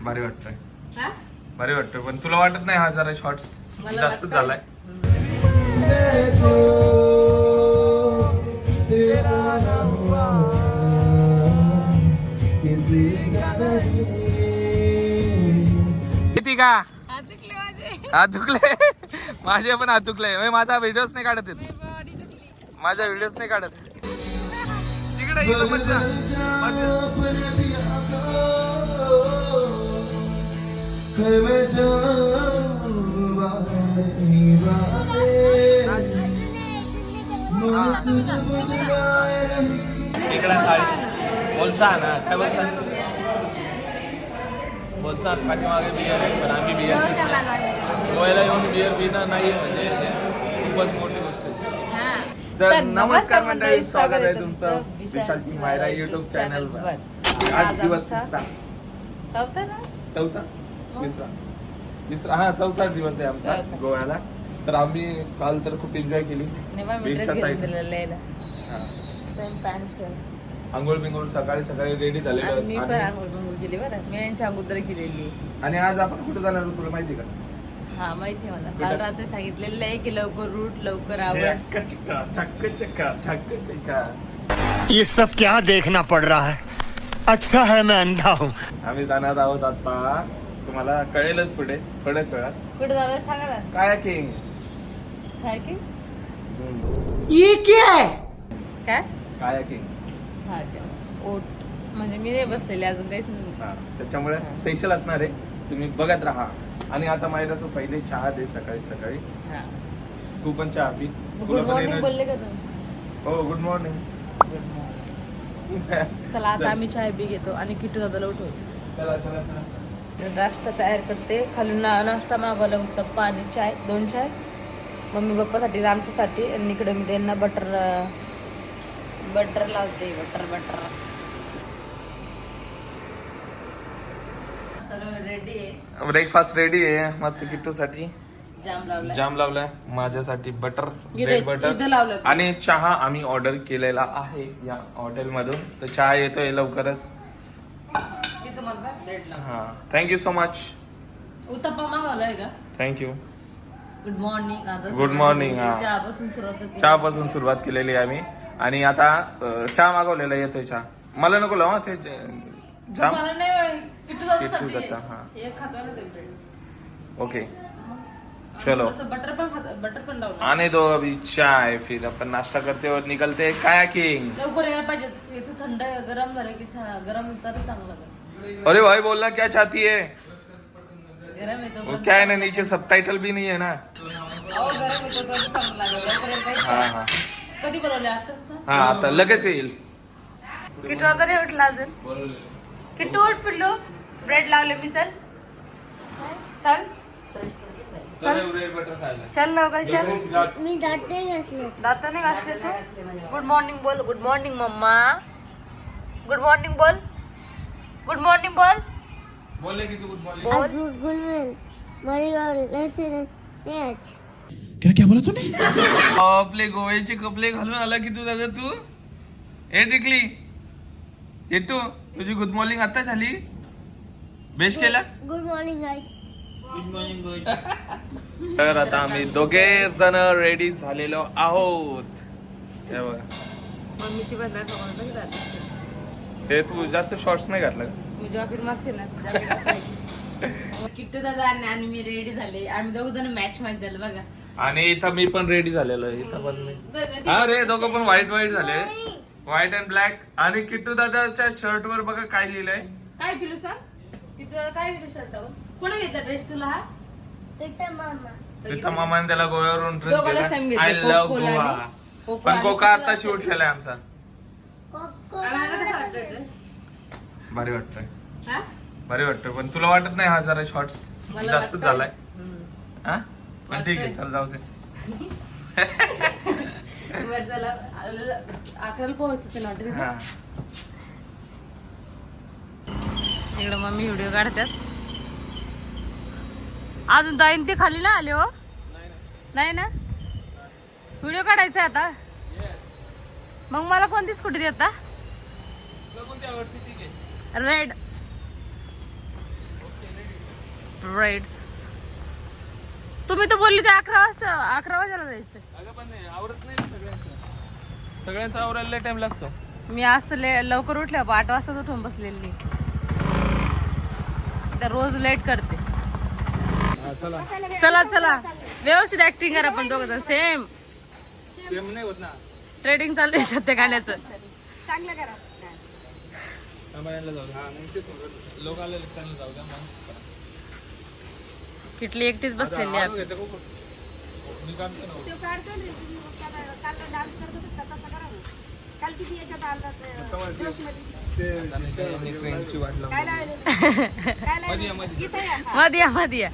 भारी वाटतंय. भारी वाटतंय पण तुला वाटत नाही हा जरा शॉर्ट्स जास्त झालाय? किती का हात दुखले? माझे पण हात दुखले. माझा व्हिडिओच नाही काढत येत. माझा व्हिडिओच नाही काढत. तिकडे गेलो मजा. इकडे बोलसा ना काय बोलसा बोलसा पाठीमागे बियर आहे पण आम्ही बियर गोव्याला येऊन बियर पिणं नाही म्हणजे खूपच मोठी गोष्ट आहे. तर नमस्कार मंडळी, स्वागत आहे तुमचं विशालची मायरा युट्यूब चॅनलवर. आज दिवस तिसरा हा चौथा दिवस आहे आमचा गोव्याला. तर आम्ही काल तर खूप एन्जॉय केली बीचच्या साईडला. आंघोळ बिंघोळ सकाळी रेडी झालेलो. मी पण आंघोळ बिंघोळ केली बरं, मी यांच्या अगोदर केलेली. आणि आज आपण कुठे जाणार तुला माहिती का? हा माहिती आहे मला. काल रात्री सांगितलेलं आहे की लवकर रूट लवकर आवड. ये सब क्या देखना पड़ रहा है? अच्छा है मैं अंधा हूँ. आम्ही जाणार आहोत आता, तुम्हाला कळेलच पुढे थोड्याच वेळात. कुठे जाणार सांगा ना. कायाकिंग. ये क्या है? काय कायाकिंग. हा क्या ओट म्हणजे मी नाही बसलेले अजून काहीच नाही. त्याच्यामुळे स्पेशल असणार आहे, तुम्ही बघत राहा. आणि आता माहिती तू पहिले चहा दे सकाळी. तू पण चहा पी. गुड मॉर्निंग बोलले का तुम्ही? हो गुड मॉर्निंग. चला आता आम्ही चहा बी घेतो आणि किट्टू दादाला उठवतो. चला नाश्ता तयार करते. खाली नाश्ता मागवला, उत्तप्पा आणि चाय, 2 चाय मम्मी पप्पासाठी, रामचीसाठी. आणि इकडे मी त्यांना बटर लावते. बटर सगळं रेडी आहे. ब्रेकफास्ट रेडी आहे मस्त किट्टूसाठी. जाम लावलाय माझ्यासाठी बटर, इथं ब्रेड बटर लावलं. आणि चहा आम्ही ऑर्डर केलेला आहे या हॉटेल मधून. तर चहा येतोय लवकरच. हा थँक्यू सो मच. उत्तप्पा मागवलाय का? Thank you. Good morning. Good morning. चहापासून सुरुवात केलेली आहे आम्ही. आणि आता चहा मागवलेला येतोय चहा. मला नको लावा ते जाम. किट्टू जाता. ओके चलो. बटर पण लावलं. आने दो अभी चाय, फिर अपन नाश्ता करते और निकलते कायाकिंग. लवकर यायला पाहिजे. इथे थंड गरम झालं की गरम तर चांगलं लागेल. अरे भाई बोलना क्या चाहती है? गरम येतो वो क्या है ना, नीचे सबटाइटल भी नहीं है ना. गरम येतो तर चांगलं लागेल. हा कधी बनवले आताच ना? हा आता लगेच येईल. किट्टू आता नाही उठला अजून. किट्टू उठ पिल्लू. ब्रेड लावले मी. चल लवकर चल. मी दाते घासले. दात नाही घासले तू? गुड मॉर्निंग बोल. Good morning mama. Good morning बोल. गुड मॉर्निंग बोल. बोलले की गुड मॉर्निंग. क्या बोला तूने? आपले गोव्याचे कपडे घालून आला की तू दादा. तू हे टिकली येतो. तुझी गुड मॉर्निंग आता झाली. बेश केला. Good morning guys. तर आता आम्ही दोघे जण रेडी झालेलो आहोत. मम्मीची बंद. हे तू जास्त शॉर्ट्स नाही घातलं. मी जॉकेट मागते ना. किट्टू दादा आणि मी रेडी झाले. आम्ही दोघ जण मॅच झालं बघा. आणि इथं मी पण रेडी झालेलो. इथं पण मी. अरे दोघं पण व्हाईट झाले. White and black. आणि किट्टू दादाच्या शर्ट वर बघा काय लिहिलंय. काय पिलू सांग. तिथं काय दिलं शर्टावर? कोणी घेतला ड्रेस तुला हा? तिथं मामाने त्याला गोव्यावरून ड्रेस दोघांना same केला. घेतलं. I love Coco Goa. आणि- पण कोका आता शूट केलाय आमचा. आम्हाला कसा वाटतोय ड्रेस? भारी वाटतोय. हा? भारी वाटतोय पण तुला वाटत नाही हा जरा शॉर्ट्स मला जास्त वाटतंय. झालाय? हम्म. हा पण ठीक आहे चल जाऊ दे. बरं चला. 11ला पोहोचते ना हॉटेल. हा. इकडं मम्मी व्हिडिओ काढतात. अजून ताईन ते खाली ना आले हो. नाही ना. व्हिडिओ काढायचा आता. मग मला कोणती स्कूटी देता? रेड. राईट्स. तुम्ही तर बोलली ते 11 वाजायला जायचं. अगं पण नाही आवरत नाही सगळ्यांचा आवरायला टाइम लागतो. मी आज तर लवकर उठले 8 वाजताच उठून बसलेली. तर रोज लेट करते. चला चला चला व्यवस्थित ऍक्टिंग करा पण दोघं सेम. सेम नाही होत ना. ट्रेडिंग चालू आहे सध्या गाण्याचं. चांगलं करा. जाऊ द्या. लोक आलेले त्यांना जाऊ द्या मग. किटली एकटीच बसलेली आहे. मी काम केलं. तो काढतो ना, तुम्ही काल डान्स करत होता तसा करा ना. काल किती याच्यात आला ट्रेनची वाट लावून. काय लावलेलं? इथं या. मध्ये या.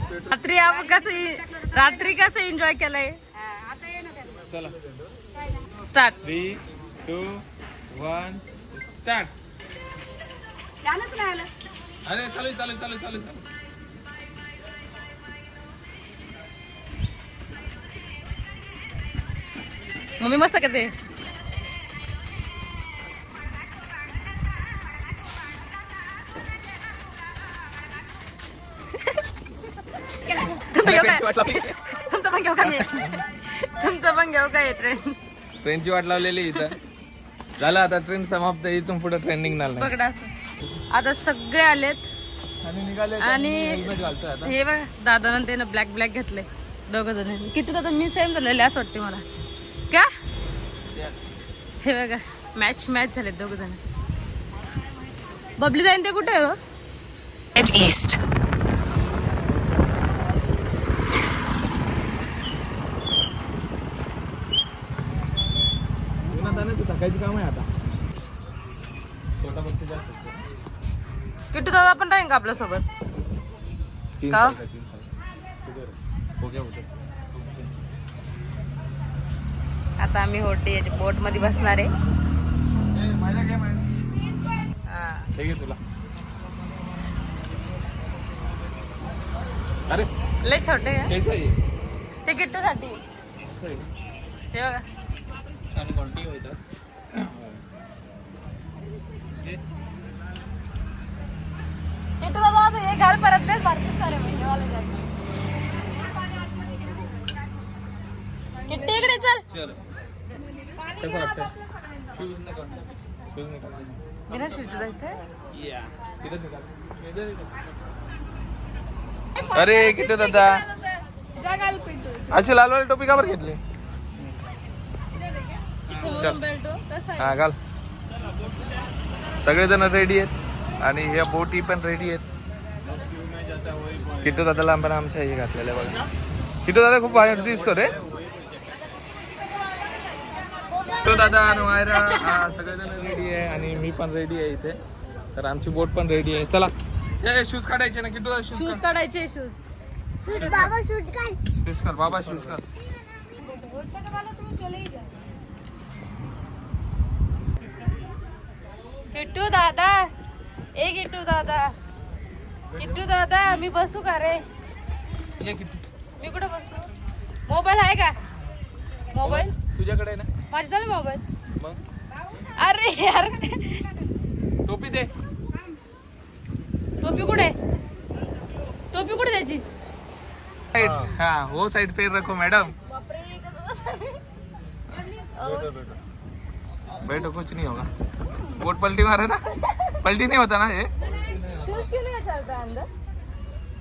रात्री कसं एन्जॉय केलंय. आता ये ना त्यांना. चला स्टार्ट. 3, 2, 1 स्टार्ट. गाणंच नाही आलं. अरे चालू. मम्मी मस्त करते. तुमचं पण घेऊ का मी? तुमचं पण घेऊ का ट्रेन? ट्रेनची वाट लावलेली इथं. झालं आता ट्रेन समाप्त. इथून पुढे ट्रेन निघणार नाही. बघा असं आता सगळे आलेत आणि निघाले आणि हेल्मेट घालतोय आता. हे बघा दादानं त्यानं ब्लॅक घेतले दोघं जण. किती दादा मी सेम झालेले असं वाटते मला. का हे बघा मॅच झाले दोघ जण. बबली जाईन ते कुठे आहे हो? ईस्ट. थकायचं काम आहे आता. छोटा बच्चा जास्त असतो. किट्टू दादा पण राहीन का आपल्यासोबत? 3 का? साल. हो गया होतं. आता आम्ही होटे बोट मध्ये बसणार आहे. माझ्या गेम आहे. हा. हे घे तुला. अरे लय छोटे आहे. कैसा आहे? ते किट्टू साठी. असं आहे. हे बघा आणि कोणती होतं? किट्टू दादा आता हे घाल परतलेच बारकेच सारे महिने वाले जागे. किट्टी इकडे चल. चल. कसं वाटतं? शूज नका. शूज नका. बिना शूज जायचंय. या. इथं नका. अरे किती दादा जागाल पिंटू. अशी लालवाली टोपी का बरं घेतली? हा घाल. सगळेजण रेडी आहेत आणि ह्या बोटी पण रेडी आहेत. किट्टू दादाला पण आमच्या हे घातलेलं आहे बघा. किट्टू दादा खूप भारी दिसतो रे. किट्टू दादा आणि वायरा सगळेजण रेडी आहे आणि मी पण रेडी आहे इथे. तर आमची बोट पण रेडी आहे. चला हे शूज काढायचे ना किट्टू दादा. शूज काढायचे. शूज बाबा शूट कर. शूज कर बाबा शूज कर. किट्टू दादा ए किट्टू दादा मी बसू का रे? ये किट्टू. मी कुठे बसू? मोबाईल आहे का? मोबाईल तुझ्याकडे आहे ना? माझ्याकडे मोबाईल. मग अरे यार टोपी दे. टोपी कुठे त्याची? हाँ वो साइड पे रखो मैडम. बैठो कुछ नहीं होगा. बोट पलटी मारे ना. पलटी नहीं होता ना ये. शूज क्यों नहीं चलता है अंदर?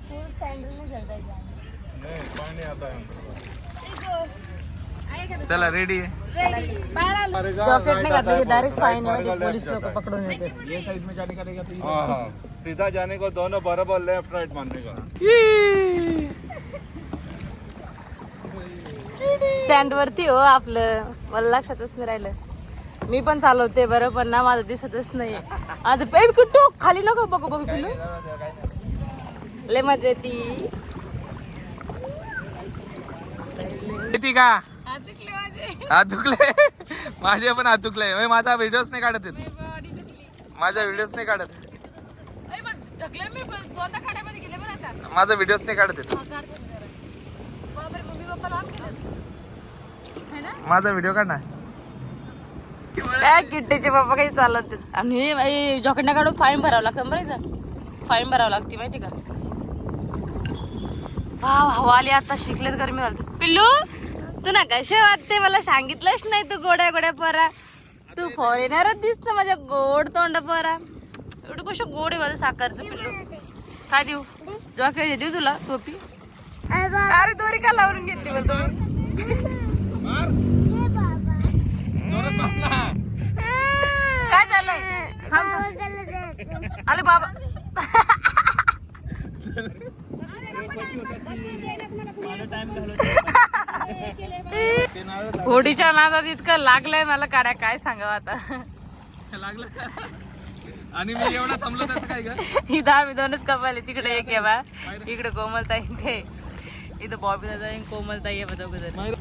शूज सैंडल नहीं चलता है. चला रेडी है. जॉकेट नहीं घातली डायरेक्ट फाइन है. पोलीस लोक पकडून येते. ये साइड में जाने का रहेगा तो हाँ हाँ सीधा जाने को दोनों बराबर लेफ्ट राइट मारने का. स्टँड वरती हो आपलं. मला लक्षातच नाही राहिलं. मी पण चालवते बरं पण ना माझं दिसतच नाही. आज कुठं खाली नको बघू पिलू. लय मजा येते. येते का? हात दुखले. माझे पण हात दुखले. माझा व्हिडिओच नाही काढत येत. माझा व्हिडिओच नाही काढत. माझा व्हिडिओच नाही काढत येत. माझा व्हिडिओ काढ ना. काय किट्टीचे पप्पा काही चालवते आणि जॉकेट ना काढून फाईन भरावं लागतं. बरं फाईन भरावं लागते माहिती का? हवा आली आता, शिकलेत गरमी झाली. पिल्लू तू ना कसे वाटते, मला सांगितलंच नाही तू गोड्या गोड्या पोरा. तू फॉरेनरच दिसत माझ्या गोड तोंड पोरा. एवढं कसं गोड आहे माझं साखरचं पिल्लू. काय देऊ, जॉकेट देऊ तुला, टोपी. अरे दोरी का लावून घेतली बरं तुम्ही? काय झालं? आले बाबा. होडीच्या नादात इतकं लागलंय मला काड्या, काय सांगावं आता. लागलं आणि मी एवढा थांबलो त्याचं काय का? इथं आम्ही दोनच कपाले, तिकडे एक आहे बा, इकडे कोमलताई, ते इथं बॉबी दादा कोमलताई आहे दोघं जण.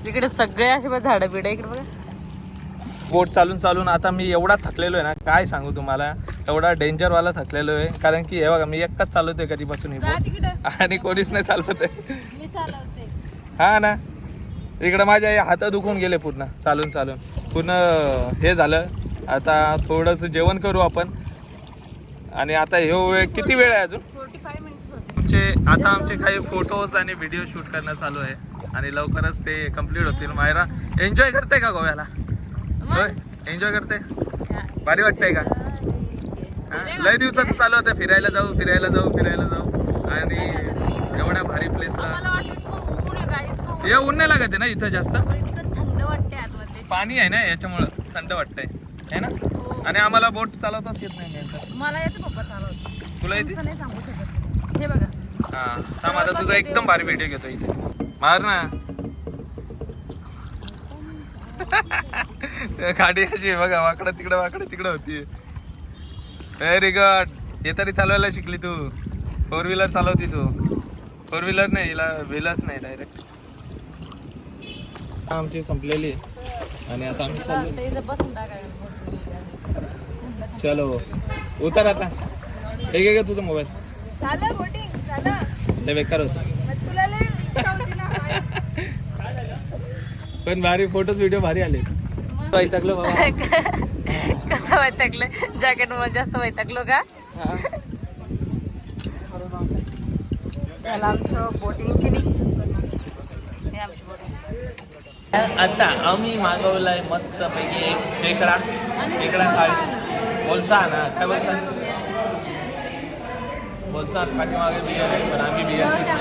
इकडे सगळे असे झाडं बिड इकडे बघा. बोट चालून चालून आता मी एवढा थकलेलो आहे ना, काय सांगू तुम्हाला. एवढा डेंजर वाला थकलेलो आहे, कारण की हे बघा मी एकटाच चालवतोय कधीपासून ही बोट, आणि कोणीच नाही चालवत आहे. मी चालवते. हा ना, इकडे माझ्या हात दुखून गेले पूर्ण चालून चालून. पूर्ण हे झालं. आता थोडंसं जेवण करू आपण, आणि आता हे किती वेळ आहे अजून? 45 मिनिट्स. आता आमचे काही फोटोज आणि व्हिडिओ शूट करणं चालू आहे, आणि लवकरच ते कम्प्लीट होतील. मायरा एन्जॉय करते का गोव्याला? एन्जॉय करते, भारी वाटतंय का? लय दिवसाचं चालू होतं फिरायला जाऊ फिरायला जाऊ फिरायला जाऊ, आणि एवढ्या भारी प्लेसला. हे ऊन नाही लागत आहे ना इथं जास्त, थंड वाटते आतमध्ये. पाणी आहे ना याच्यामुळं थंड वाटतंय है ना. आणि आम्हाला बोट चालवताच येत नाही नेमकं. मला येतं पप्पा चालवत, तुला येते? नाही सांगू शकत. हे बघा, हा थांब, आता तुझा एकदम भारी व्हिडिओ घेतो इथे. मार ना. गाडी अशी बघा, वाकडं तिकडं होती. Very good. हे तरी चालवायला शिकली तू. 4 व्हीलर चालवती तू. 4 व्हीलर नाही, हिला व्हीलच नाही डायरेक्ट. आमची संपलेली आणि आता आम्ही चाललो. इथं बसून टाकायला. चलो उतर आता. हे घे तुझा मोबाईल. झालं बोटिंग झालं. ते बेकार होतं, तुला लय इच्छा होती ना. पण भारी फोटोज व्हिडिओ भारी आले. वैतागलो बाबा. कसं वैतागलं? जॅकेट मध्ये जास्त वैतागलो का? चला आमचं बोटिंग फिनिश. आता आम्ही मागवलाय मस्त पैकी एक खेकडा थाळी. बोलसा ना, काय बोलसा? बोलसा पाठीमागे बियर आहे, पण आम्ही बियर पितो.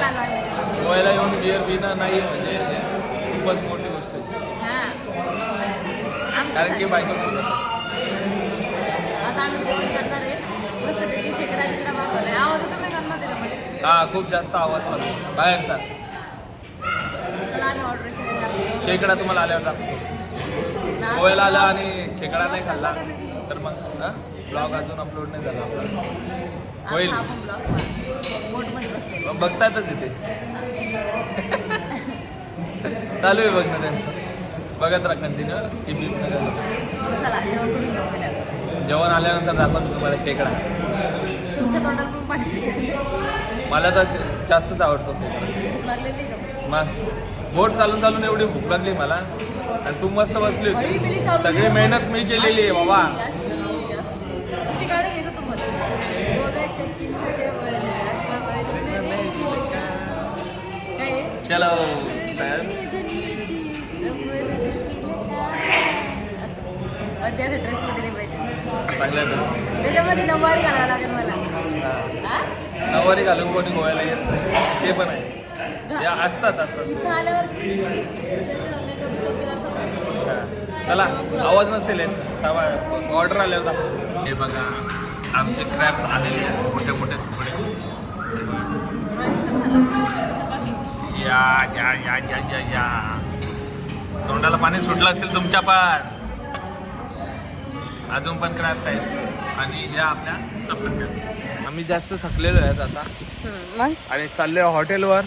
गोव्याला येऊन बियर पिणं नाही म्हणजे खूपच मोठी गोष्ट आहे, कारण की बायको सोबत. आता आम्ही जेवण करणार आहे मस्त पैकी. खेकडा मागवलाय. आवाज होतो नाही करणार त्याच्यामध्ये. हा खूप जास्त आवाज चालू बाहेरचा. चला आम्ही ऑर्डर केलेला. खेकडा तुम्हाला आल्यावर टाकतो. गोव्याला आला आणि खेकडा नाही खाल्ला तर मग ब्लॉग अजून अपलोड नाही झाला आपला. होईल, बघतातच इथे. चालू आहे बघणं त्यांचं. बघत राहा कंटिन्यू, स्किप नाही झालं. चला जेवण करून घेऊ पहिल्या. जेवण आल्यानंतर दाखवतो तुम्हाला खेकडा. तुमच्या तोंडात पण पाणी सुटेल. मला तर जास्तच आवडतो खेकडा. भूक लागलेली का? मग बोट चालून चालून एवढी भूक लागली मला, आणि तू मस्त बसली होती. सगळी मेहनत मी केलेली आहे बाबा. ती गाडी घेतो तुम्हाला. चलो ड्रेस मध्ये नाही पाहिजे. चांगल्या ड्रेस. त्याच्यामध्ये नऊवारी घालावं लागेल मला. नऊवारी घालून कोणी गोव्याला येत नाही, ते पण आहे. या असतात. इथं आल्यावर चला आवाज नसेल येत, ऑर्डर आल्यावर दाखव. हे बघा आमचे क्रॅप्स आलेले आहेत, मोठे मोठे तुकडे. या या या या या या तोंडाला पाणी सुटलं असेल तुमच्या पण. अजून पण क्रॅप्स आहेत, आणि या आपल्या सफरचंद. आम्ही जास्त थकलेलो आहेत आता, मग आणि चालले हॉटेलवर,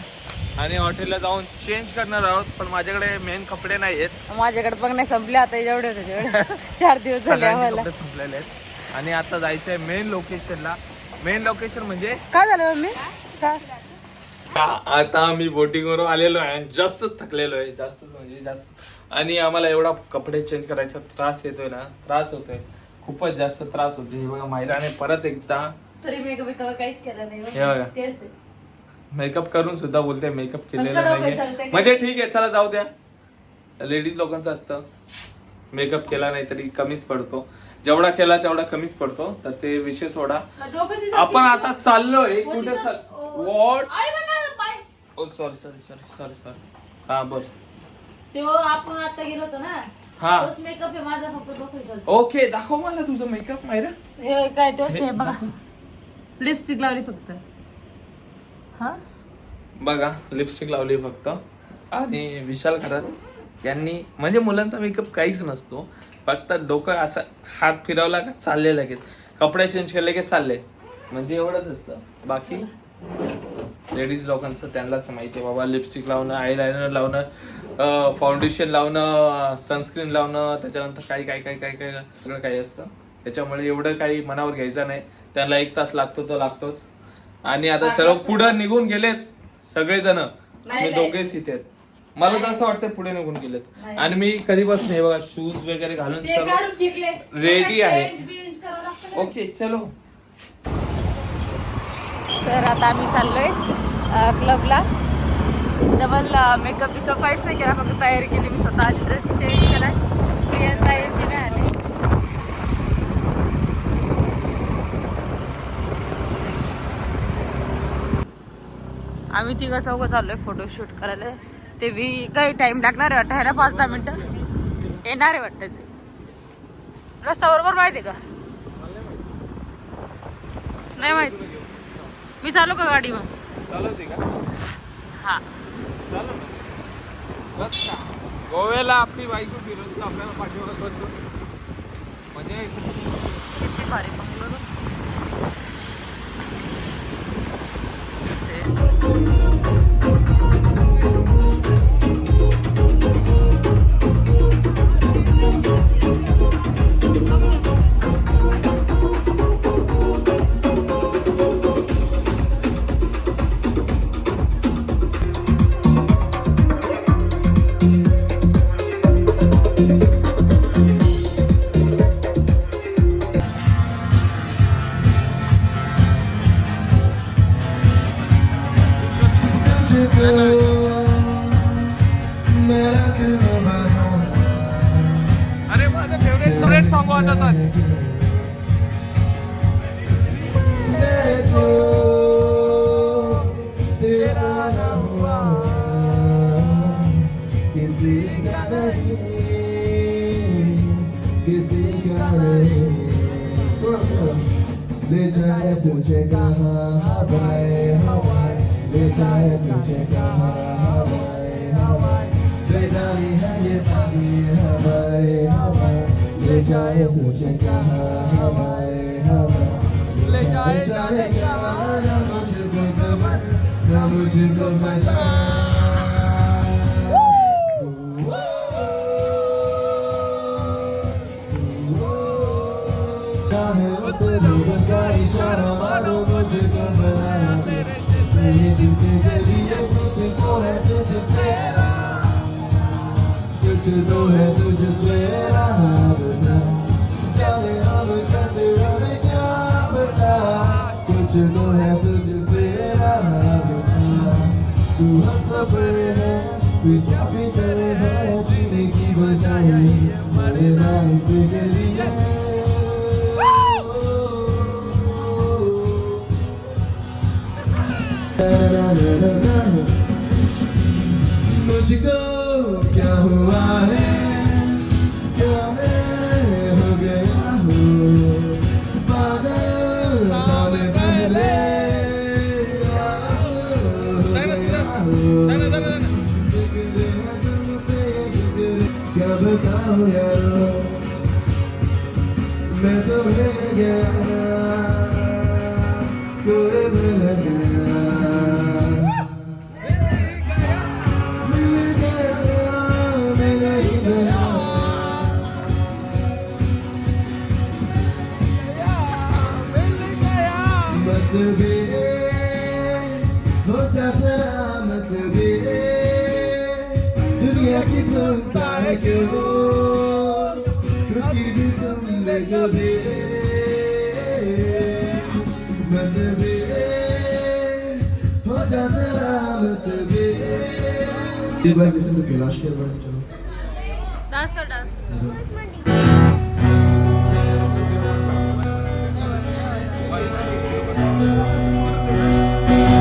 आणि हॉटेलला जाऊन चेंज करणार आहोत. पण माझ्याकडे मेन कपडे नाही आहेत. माझ्याकडे पण नाही, संपले आता जेवढे होते तेवढे. 4 दिवस झाले सगळ्यांचे आम्हाला. कपडे संपलेले आहेत, आणि आता जायचंय मेन लोकेशनला. मेन लोकेशन म्हणजे काय झालं मम्मी? काय? आता आम्ही बोटिंगवरून आलेलो आहे, जास्त थकलेलो आहे, जास्त म्हणजे जास्त. आणि आम्हाला एवढा कपडे चेंज करायचा त्रास येतोय ना, त्रास होतोय, खूपच जास्त त्रास होतोय. हे बघा मायराने परत एकदा तरी मेकअप काहीच केलं नाही हे बघा. तेच आहे. मेकअप करून सुद्धा बोलते मेकअप केलेला पण कडवं नाहीये चालतंय का? म्हणजे ठीक आहे चला जाऊ द्या. लेडीज लोकांचं असतं मेकअप केला नाही तरी कमीच पडतो, जेवढा केला तेवढा कमीच पडतो. तर ते विषय सोडा. डोक्याची आपण आता चाललोय मोठी कुठे जा- वॉट आई बाबा, पाय. ओ सॉरी हा बोल. तेव्हा आपण आता गेलो होतो ना हा तोच मेकअप आहे माझा, फक्त डोकं चालतं. ओके दाखव मला तुझं मेकअप मायरा. हे काय तोच आहे बघा. लिपस्टिक लावली फक्त. हा बघा लिपस्टिक लावली फक्त. आणि विशाल खरात यांनी म्हणजे मुलांचा मेकअप काहीच नसतो, फक्त डोकं असं हात फिरवला का चालले लगेच, कपडे चेंज केले की चालले, म्हणजे एवढंच असतं. बाकी लेडीज लोकांचं त्यांनाच माहिती आहे बाबा. लिपस्टिक लावणं, आय लायनर लावणं, फाउंडेशन लावणं, सनस्क्रीन लावणं, त्याच्यानंतर काही काय काय काय काय सगळं काही असतं. त्याच्यामुळे एवढं काही मनावर घ्यायचं नाही. त्यांना 1 तास लागतो तो लागतोच. आणि आता सर्व पुढे निघून गेलेत सगळेजण, मी दोघेच इथे आहेत. मला तर असं वाटतं पुढे निघून गेलेत. आणि मी कधीपासून हे बघा शूज वगैरे घालून ते सर्व काढून फेकले. रेडी आहे. चेंज बिंज करावं लागतं. ओके चलो. तर आता आम्ही चाललोय क्लबला. डबल मेकअप बिकअप काहीच नाही केला, फक्त तयारी केली मी स्वतः. आज ड्रेस चेंज केलाय. प्रिया तयारी नाही आली. आम्ही तिघं चौघं चाललोय फोटोशूट करायला. ते काही टाइम लागणार आहे वाटतं, ह्याला 5-10 मिनिटं येणार आहे वाटतं. ते रस्ता बरोबर माहिती आहे का? नाही माहित. मी चालू का गाडी मग? चालवते का? हा चालव बस का. गोव्याला आपली बायको फिरवली तर आपल्याला पाठीवर बसतो म्हणजे किती भारी बंगलो. अरे माझं फेवरेट सॉन्ग होता तर ले जाए तुझे कहाँ हवाए हवाए, ले जाए तुझे कहाँ हवाए हवाए, बेदारी है ये पानी हवाए हवाए, ले जाए तुझे कहाँ हवाए हवाए, ले जाए कहाँ ना मुझको खबर ना मुझको पता. इशारा मारो मुझको बनाया सही जिसके लिए तुझको है तुझसे कुछ तो है तुझसे रहा बता, जाने अब कैसे हमें क्या पता, कुछ तो है तुझसे रहा बता. तू हम सफर है तू क्या फिक्र है, जीने की बजाय मरना इसके लिए. मुझको क्या हुआ है, क्या मैं हो गया हूँ पागल, कौन पहले क्या बताऊँ यारो, मैं तो मिल गया कोई मिल गया. दुनिया की सुनता है क्यों, खुद की भी सुन ले कभी. You guys listen to Kailash Khelwani channels? Dance कर डान्स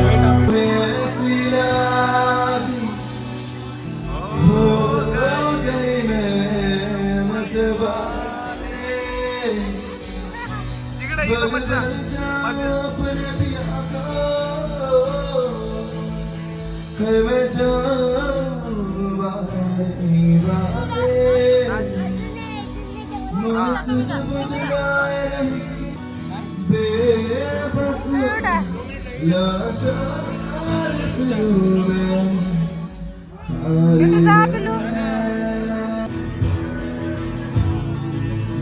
ऐसी यादें हो गई मैं मतवाले बल जाओ अपने पिया को मैं जाऊं बारी बारी मौसम बदलाए बेबस लाचार फिरूं मैं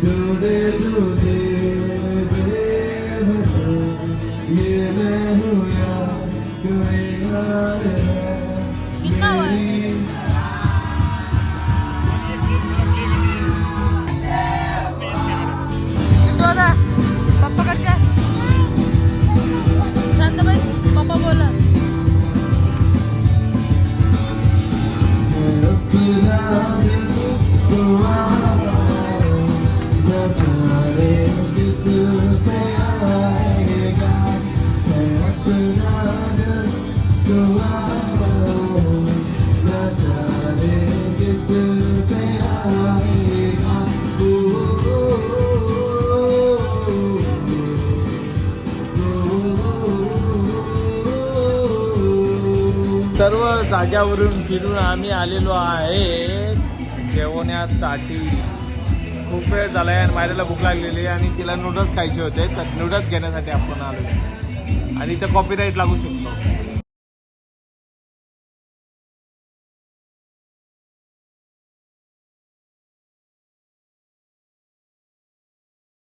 ढूंढे तुझे बेबस ये मैं हूँ या कोई और है मेरी पप्पाकडच्या शांताबाई पप्पा बोला अपना दिल तो न जाने किस पे आएगा मैं अपना दिल तो न जाने किस पे आएगा सर्व जाग्यावरून फिरून आम्ही आलेलो आहे जेवण्यासाठी. खूप वेळ झाला आहे आणि मायराला भूक लागलेली आहे आणि तिला नूडल्स खायचे होते तर नूडल्स घेण्यासाठी आपण आलो आणि इथं कॉपीराईट लागू शकतो.